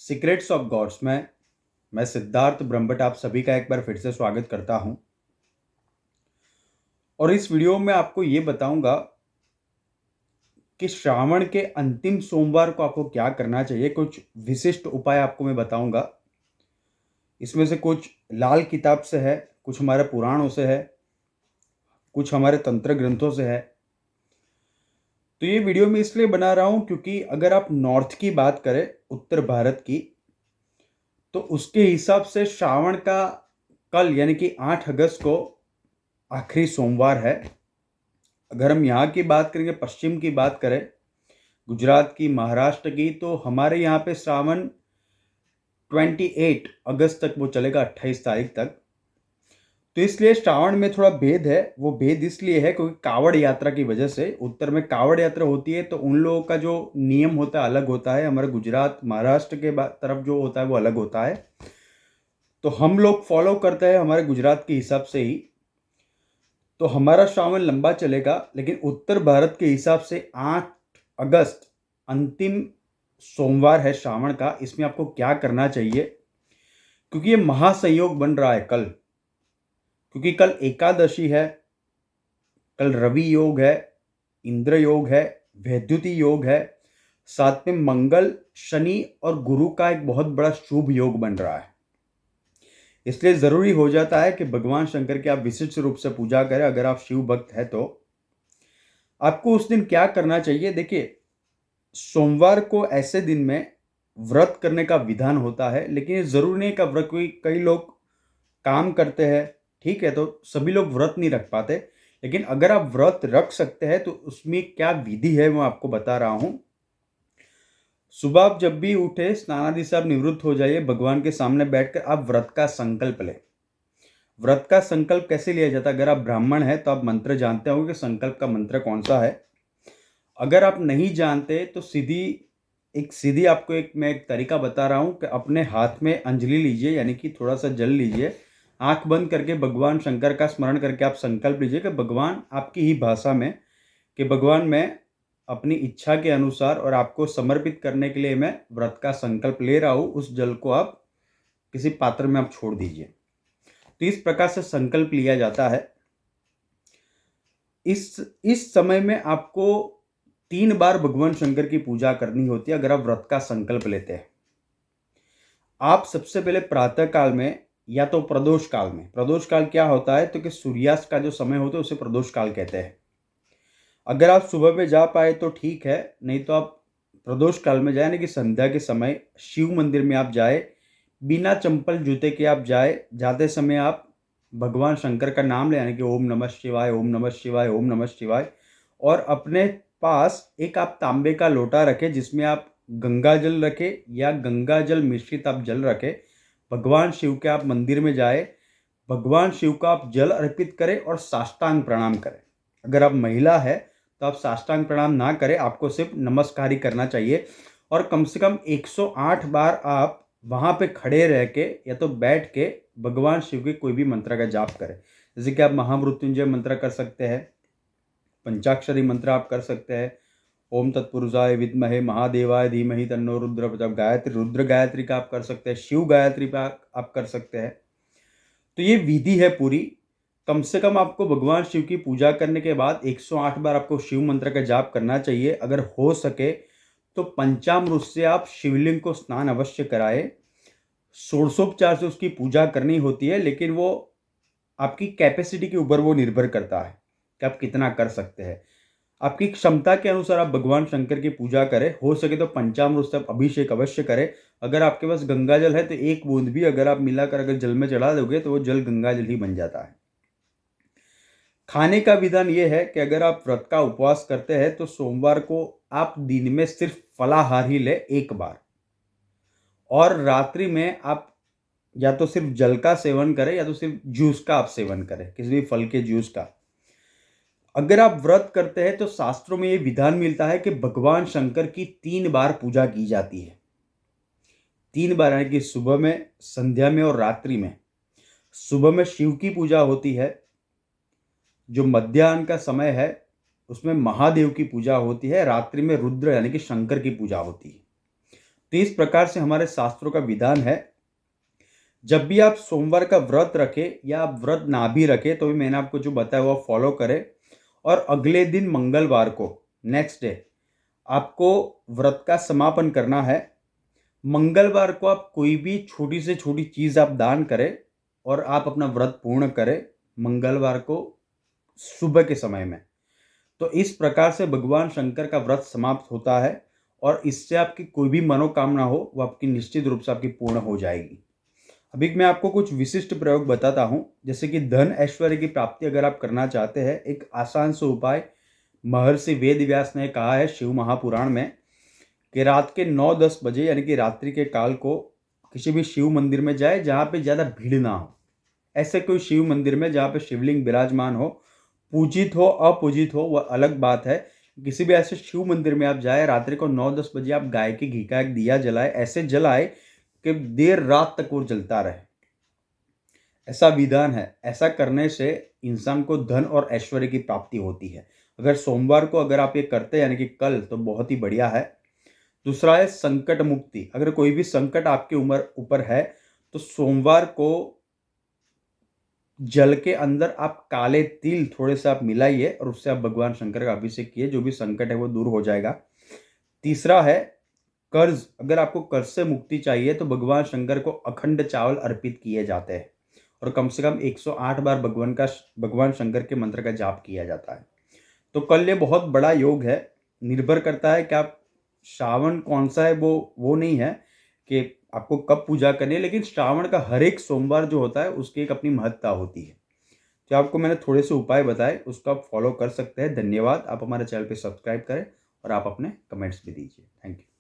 Secrets of God's में मैं सिद्धार्थ ब्रह्मभट्ट आप सभी का एक बार फिर से स्वागत करता हूं। और इस वीडियो में आपको ये बताऊंगा कि श्रावण के अंतिम सोमवार को आपको क्या करना चाहिए। कुछ विशिष्ट उपाय आपको मैं बताऊंगा। इसमें से कुछ लाल किताब से है, कुछ हमारे पुराणों से है, कुछ हमारे तंत्र ग्रंथों से है। तो ये वीडियो मैं इसलिए बना रहा हूं क्योंकि अगर आप नॉर्थ की बात करें, उत्तर भारत की, तो उसके हिसाब से श्रावण का कल यानी कि 8 अगस्त को आखिरी सोमवार है। अगर हम यहाँ की बात करेंगे, पश्चिम की बात करें, गुजरात की, महाराष्ट्र की, तो हमारे यहाँ पे श्रावण 28 अगस्त तक वो चलेगा, 28 तारीख तक। तो इसलिए श्रावण में थोड़ा भेद है। वो भेद इसलिए है क्योंकि कावड़ यात्रा की वजह से उत्तर में कावड़ यात्रा होती है, तो उन लोगों का जो नियम होता है अलग होता है। हमारे गुजरात महाराष्ट्र के तरफ जो होता है वो अलग होता है। तो हम लोग फॉलो करते हैं हमारे गुजरात के हिसाब से ही। तो हमारा श्रावण लंबा चलेगा, लेकिन उत्तर भारत के हिसाब से 8 अगस्त अंतिम सोमवार है श्रावण का। इसमें आपको क्या करना चाहिए, क्योंकि ये महासंयोग बन रहा है कल, क्योंकि कल एकादशी है, कल रवि योग है, इंद्र योग है, वैद्युति योग है, साथ में मंगल, शनि और गुरु का एक बहुत बड़ा शुभ योग बन रहा है। इसलिए ज़रूरी हो जाता है कि भगवान शंकर की आप विशिष्ट रूप से पूजा करें। अगर आप शिव भक्त हैं तो आपको उस दिन क्या करना चाहिए। देखिए, सोमवार को ऐसे दिन में व्रत करने का विधान होता है, लेकिन ये ज़रूरी नहीं का व्रत, कोई कई लोग काम करते हैं, ठीक है, तो सभी लोग व्रत नहीं रख पाते। लेकिन अगर आप व्रत रख सकते हैं तो उसमें क्या विधि है वो आपको बता रहा हूं। सुबह आप जब भी उठे, स्नान आदि से आप निवृत्त हो जाइए, भगवान के सामने बैठकर आप व्रत का संकल्प लें। व्रत का संकल्प कैसे लिया जाता है? अगर आप ब्राह्मण हैं तो आप मंत्र जानते होंगे कि संकल्प का मंत्र कौन सा है। अगर आप नहीं जानते तो सीधी आपको मैं एक तरीका बता रहा हूं कि अपने हाथ में अंजलि लीजिए, यानी कि थोड़ा सा जल लीजिए, आंख बंद करके भगवान शंकर का स्मरण करके आप संकल्प लीजिए कि भगवान, आपकी ही भाषा में, कि भगवान मैं अपनी इच्छा के अनुसार और आपको समर्पित करने के लिए मैं व्रत का संकल्प ले रहा हूं। उस जल को आप किसी पात्र में आप छोड़ दीजिए। तो इस प्रकार से संकल्प लिया जाता है। इस समय में आपको 3 बार भगवान शंकर की पूजा करनी होती है अगर आप व्रत का संकल्प लेते हैं। आप सबसे पहले प्रातः काल में या तो प्रदोष काल में, प्रदोष काल क्या होता है तो कि सूर्यास्त का जो समय होता है उसे प्रदोष काल कहते हैं। अगर आप सुबह में जा पाए तो ठीक है, नहीं तो आप प्रदोष काल में जाए, यानी कि संध्या के समय शिव मंदिर में आप जाए, बिना चंपल जूते के आप जाए। जाते समय आप भगवान शंकर का नाम ले, यानी कि ओम नमः शिवाय, ओम नमः शिवाय, ओम नमः शिवाय। और अपने पास एक आप तांबे का लोटा रखें जिसमें आप गंगा जल रखें या गंगा जल मिश्रित आप जल रखें। भगवान शिव के आप मंदिर में जाए, भगवान शिव का आप जल अर्पित करें और साष्टांग प्रणाम करें। अगर आप महिला है तो आप साष्टांग प्रणाम ना करें, आपको सिर्फ नमस्कार ही करना चाहिए। और कम से कम 108 बार आप वहाँ पे खड़े रह के या तो बैठ के भगवान शिव के कोई भी मंत्र का जाप करें। जैसे कि आप महामृत्युंजय मंत्र कर सकते हैं, पंचाक्षरी मंत्र आप कर सकते हैं, ओम तत्पुरुषाय विद्महे महादेवाय धीमहि तन्नो रुद्र प्रचोदयात्, गायत्री, रुद्र गायत्री का आप कर सकते हैं, शिव गायत्री का आप कर सकते हैं। तो ये विधि है पूरी। कम से कम आपको भगवान शिव की पूजा करने के बाद 108 बार आपको शिव मंत्र का जाप करना चाहिए। अगर हो सके तो पंचामृत से आप शिवलिंग को स्नान अवश्य कराएं। षोडशोपचार से उसकी पूजा करनी होती है, लेकिन वो आपकी कैपेसिटी के ऊपर वो निर्भर करता है कि आप कितना कर सकते हैं। आपकी क्षमता के अनुसार आप भगवान शंकर की पूजा करें। हो सके तो पंचामृत से आप अभिषेक अवश्य करें। अगर आपके पास गंगा जल है तो एक बूंद भी अगर आप मिलाकर अगर जल में चढ़ा दोगे तो वो जल गंगा जल ही बन जाता है। खाने का विधान ये है कि अगर आप व्रत का उपवास करते हैं तो सोमवार को आप दिन में सिर्फ फलाहार ही ले एक बार, और रात्रि में आप या तो सिर्फ जल का सेवन करें या तो सिर्फ जूस का आप सेवन करें, किसी भी फल के जूस का। अगर आप व्रत करते हैं तो शास्त्रों में यह विधान मिलता है कि भगवान शंकर की 3 बार पूजा की जाती है। 3 बार, यानी कि सुबह में, संध्या में और रात्रि में। सुबह में शिव की पूजा होती है, जो मध्याह्न का समय है उसमें महादेव की पूजा होती है। रात्रि में रुद्र यानी कि शंकर की पूजा होती है। तो इस प्रकार से हमारे शास्त्रों का विधान है। जब भी आप सोमवार का व्रत रखें या आप व्रत ना भी रखें तो भी मैंने आपको जो बताया वो फॉलो करें, और अगले दिन मंगलवार को, नेक्स्ट डे, आपको व्रत का समापन करना है। मंगलवार को आप कोई भी छोटी से छोटी चीज़ आप दान करें और आप अपना व्रत पूर्ण करें मंगलवार को सुबह के समय में। तो इस प्रकार से भगवान शंकर का व्रत समाप्त होता है और इससे आपकी कोई भी मनोकामना हो वो आपकी निश्चित रूप से आपकी पूर्ण हो जाएगी। अभी मैं आपको कुछ विशिष्ट प्रयोग बताता हूँ, जैसे कि धन ऐश्वर्य की प्राप्ति अगर आप करना चाहते हैं, एक आसान सा उपाय महर्षि वेद व्यास ने कहा है शिव महापुराण में, कि रात के 9-10 बजे यानी कि रात्रि के काल को किसी भी शिव मंदिर में जाए जहाँ पे ज़्यादा भीड़ ना हो। ऐसे कोई शिव मंदिर में जहाँ पे शिवलिंग विराजमान हो, पूजित हो अपूजित हो वह अलग बात है। किसी भी ऐसे शिव मंदिर में आप जाए, रात्रि को 9-10 बजे आप गाय के घी का एक दिया जलाए, ऐसे जलाए कि देर रात तक वो जलता रहे। ऐसा विधान है। ऐसा करने से इंसान को धन और ऐश्वर्य की प्राप्ति होती है। अगर सोमवार को अगर आप ये करते हैं यानी कि कल, तो बहुत ही बढ़िया है। दूसरा है संकट मुक्ति। अगर कोई भी संकट आपके ऊपर है तो सोमवार को जल के अंदर आप काले तिल थोड़े से आप मिलाइए और उससे आप भगवान शंकर का अभिषेक किए, जो भी संकट है वो दूर हो जाएगा। तीसरा है कर्ज। अगर आपको कर्ज से मुक्ति चाहिए तो भगवान शंकर को अखंड चावल अर्पित किए जाते हैं और कम से कम 108 बार भगवान शंकर के मंत्र का जाप किया जाता है। तो कल ये बहुत बड़ा योग है। निर्भर करता है कि आप श्रावण कौन सा है, वो नहीं है कि आपको कब पूजा करनी है, लेकिन श्रावण का हर एक सोमवार जो होता है उसकी एक अपनी महत्ता होती है। जो आपको मैंने थोड़े से उपाय बताए उसको आप फॉलो कर सकते हैं। धन्यवाद। आप हमारे चैनल पे सब्सक्राइब करें और आप अपने कमेंट्स भी दीजिए। Thank you.